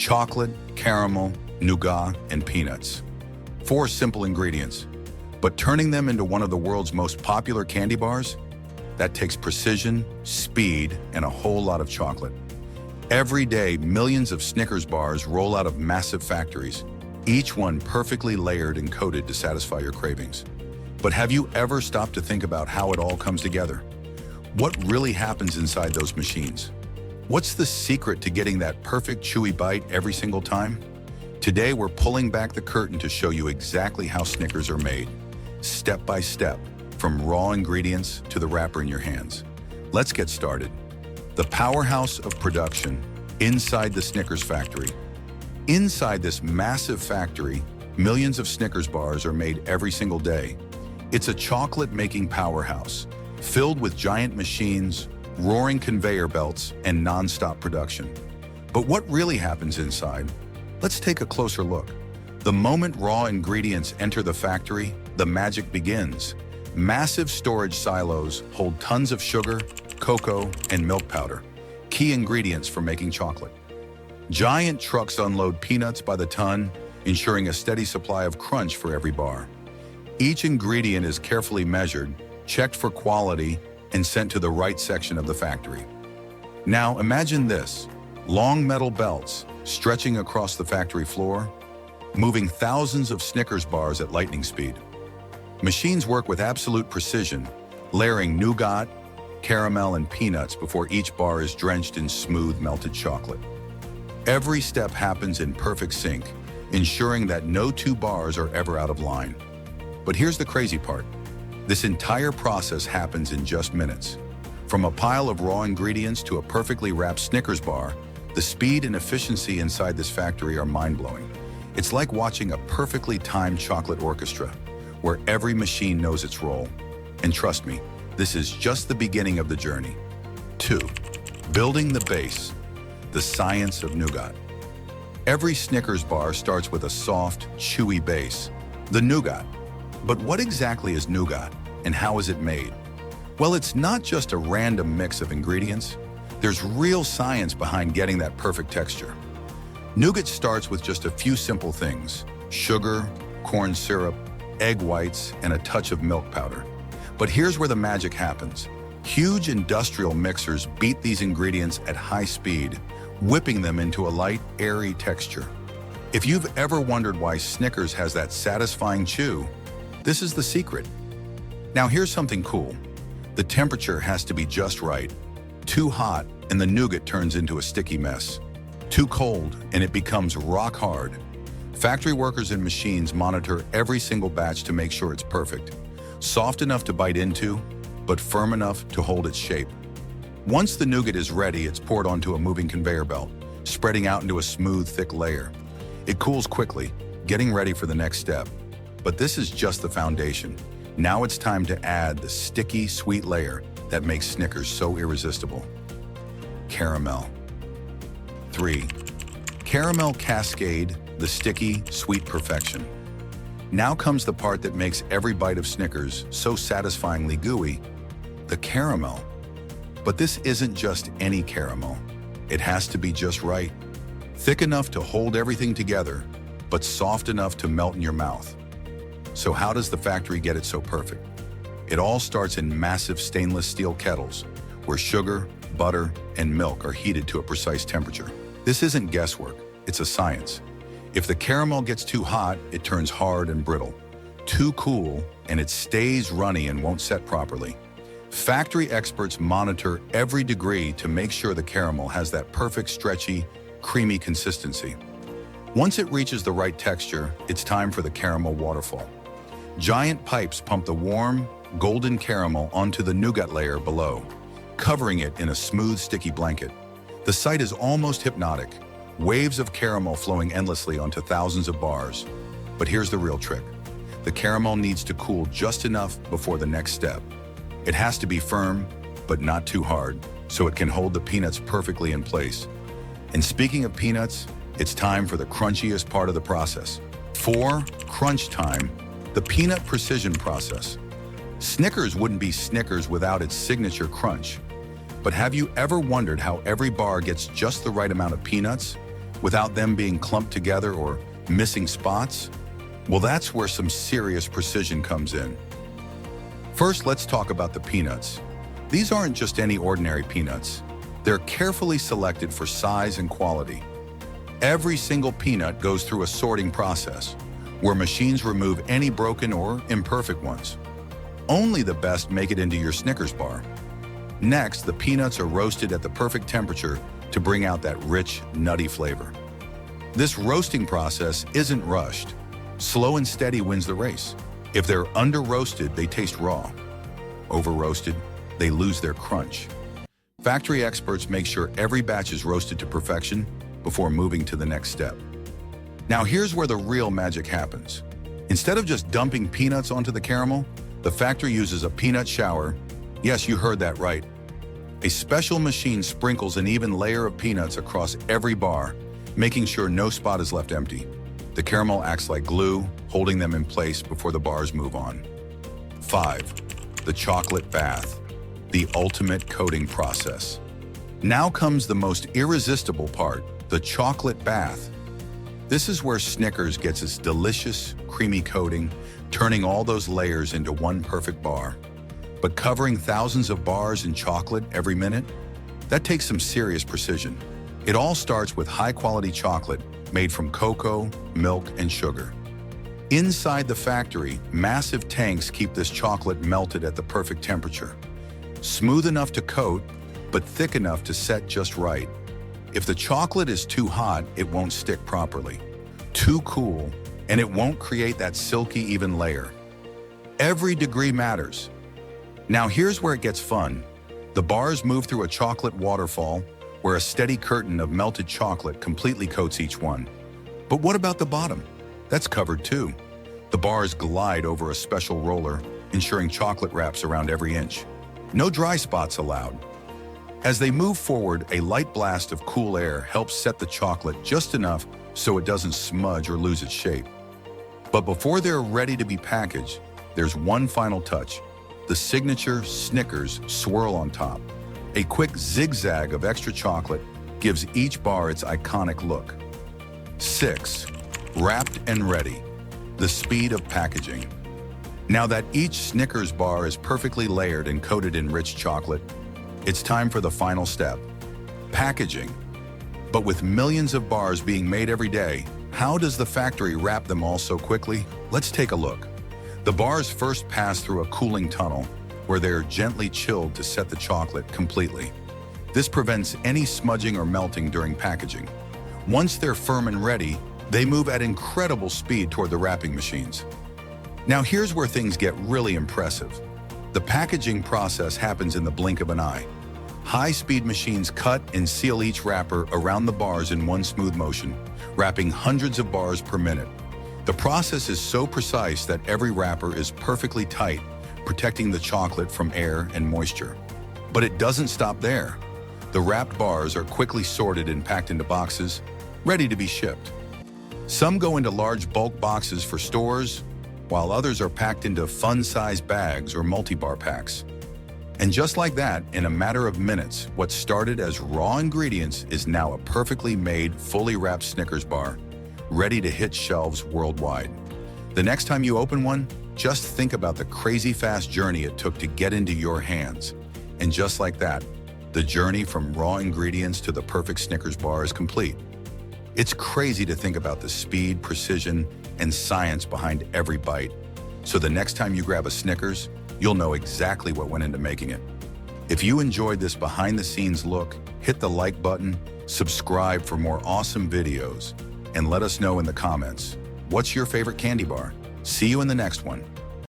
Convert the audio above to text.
chocolate, caramel, nougat, and peanuts. Four simple ingredients, but turning them into one of the world's most popular candy bars? That takes precision, speed, and a whole lot of chocolate. Every day, millions of Snickers bars roll out of massive factories, each one perfectly layered and coated to satisfy your cravings. But have you ever stopped to think about how it all comes together? What really happens inside those machines? What's the secret to getting that perfect chewy bite every single time? Today, we're pulling back the curtain to show you exactly how Snickers are made, step by step, from raw ingredients to the wrapper in your hands. Let's get started. The powerhouse of production inside the Snickers factory. Inside this massive factory, millions of Snickers bars are made every single day. It's a chocolate-making powerhouse, filled with giant machines, roaring conveyor belts, and non-stop production. But what really happens inside? Let's take a closer look. The moment raw ingredients enter the factory, the magic begins. Massive storage silos hold tons of sugar, cocoa, and milk powder, key ingredients for making chocolate. Giant trucks unload peanuts by the ton, ensuring a steady supply of crunch for every bar. Each ingredient is carefully measured, checked for quality, and sent to the right section of the factory. Now imagine this, long metal belts stretching across the factory floor, moving thousands of Snickers bars at lightning speed. Machines work with absolute precision, layering nougat, caramel, and peanuts before each bar is drenched in smooth melted chocolate. Every step happens in perfect sync, ensuring that no two bars are ever out of line. But here's the crazy part. This entire process happens in just minutes. From a pile of raw ingredients to a perfectly wrapped Snickers bar, the speed and efficiency inside this factory are mind-blowing. It's like watching a perfectly timed chocolate orchestra, where every machine knows its role. And trust me, this is just the beginning of the journey. 2. Building the base, the science of nougat. Every Snickers bar starts with a soft, chewy base, the nougat. But what exactly is nougat, and how is it made? Well, it's not just a random mix of ingredients. There's real science behind getting that perfect texture. Nougat starts with just a few simple things: sugar, corn syrup, egg whites, and a touch of milk powder. But here's where the magic happens. Huge industrial mixers beat these ingredients at high speed, whipping them into a light, airy texture. If you've ever wondered why Snickers has that satisfying chew, this is the secret. Now here's something cool. The temperature has to be just right. Too hot, and the nougat turns into a sticky mess. Too cold, and it becomes rock hard. Factory workers and machines monitor every single batch to make sure it's perfect. Soft enough to bite into, but firm enough to hold its shape. Once the nougat is ready, it's poured onto a moving conveyor belt, spreading out into a smooth, thick layer. It cools quickly, getting ready for the next step. But this is just the foundation. Now it's time to add the sticky, sweet layer that makes Snickers so irresistible. Caramel. 3. Caramel cascade, the sticky, sweet perfection. Now comes the part that makes every bite of Snickers so satisfyingly gooey, the caramel. But this isn't just any caramel. It has to be just right. Thick enough to hold everything together, but soft enough to melt in your mouth. So how does the factory get it so perfect? It all starts in massive stainless steel kettles, where sugar, butter, and milk are heated to a precise temperature. This isn't guesswork, it's a science. If the caramel gets too hot, it turns hard and brittle. Too cool, and it stays runny and won't set properly. Factory experts monitor every degree to make sure the caramel has that perfect, stretchy, creamy consistency. Once it reaches the right texture, it's time for the caramel waterfall. Giant pipes pump the warm, golden caramel onto the nougat layer below, covering it in a smooth, sticky blanket. The sight is almost hypnotic, waves of caramel flowing endlessly onto thousands of bars. But here's the real trick. The caramel needs to cool just enough before the next step. It has to be firm, but not too hard, so it can hold the peanuts perfectly in place. And speaking of peanuts, it's time for the crunchiest part of the process. 4. Crunch time, the peanut precision process. Snickers wouldn't be Snickers without its signature crunch. But have you ever wondered how every bar gets just the right amount of peanuts? without them being clumped together or missing spots? Well, that's where some serious precision comes in. First, let's talk about the peanuts. These aren't just any ordinary peanuts. They're carefully selected for size and quality. Every single peanut goes through a sorting process, where machines remove any broken or imperfect ones. Only the best make it into your Snickers bar. Next, the peanuts are roasted at the perfect temperature to bring out that rich, nutty flavor. This roasting process isn't rushed. Slow and steady wins the race. If they're under-roasted, they taste raw. Over-roasted, they lose their crunch. Factory experts make sure every batch is roasted to perfection before moving to the next step. Now here's where the real magic happens. Instead of just dumping peanuts onto the caramel, the factory uses a peanut shower. Yes, you heard that right. A special machine sprinkles an even layer of peanuts across every bar, making sure no spot is left empty. The caramel acts like glue, holding them in place before the bars move on. 5. The chocolate bath, the ultimate coating process. Now comes the most irresistible part, the chocolate bath. This is where Snickers gets its delicious, creamy coating, turning all those layers into one perfect bar. But covering thousands of bars in chocolate every minute? That takes some serious precision. It all starts with high-quality chocolate made from cocoa, milk, and sugar. Inside the factory, massive tanks keep this chocolate melted at the perfect temperature. Smooth enough to coat, but thick enough to set just right. If the chocolate is too hot, it won't stick properly. Too cool, and it won't create that silky, even layer. Every degree matters. Now here's where it gets fun. The bars move through a chocolate waterfall where a steady curtain of melted chocolate completely coats each one. But what about the bottom? That's covered too. The bars glide over a special roller, ensuring chocolate wraps around every inch. No dry spots allowed. As they move forward, a light blast of cool air helps set the chocolate just enough so it doesn't smudge or lose its shape. But before they're ready to be packaged, there's one final touch. The signature Snickers swirl on top. A quick zigzag of extra chocolate gives each bar its iconic look. 6. Wrapped and ready. The speed of packaging. Now that each Snickers bar is perfectly layered and coated in rich chocolate, it's time for the final step, packaging. But with millions of bars being made every day, how does the factory wrap them all so quickly? Let's take a look. The bars first pass through a cooling tunnel where they're gently chilled to set the chocolate completely. This prevents any smudging or melting during packaging. Once they're firm and ready, they move at incredible speed toward the wrapping machines. Now here's where things get really impressive. The packaging process happens in the blink of an eye. High-speed machines cut and seal each wrapper around the bars in one smooth motion, wrapping hundreds of bars per minute. The process is so precise that every wrapper is perfectly tight, protecting the chocolate from air and moisture. But it doesn't stop there. The wrapped bars are quickly sorted and packed into boxes, ready to be shipped. Some go into large bulk boxes for stores, while others are packed into fun-sized bags or multi-bar packs. And just like that, in a matter of minutes, what started as raw ingredients is now a perfectly made, fully wrapped Snickers bar, ready to hit shelves worldwide. The next time you open one, just think about the crazy fast journey it took to get into your hands. And just like that, the journey from raw ingredients to the perfect Snickers bar is complete. It's crazy to think about the speed, precision, and science behind every bite. So the next time you grab a Snickers, you'll know exactly what went into making it. If you enjoyed this behind-the-scenes look, hit the like button, subscribe for more awesome videos, and let us know in the comments, what's your favorite candy bar? See you in the next one.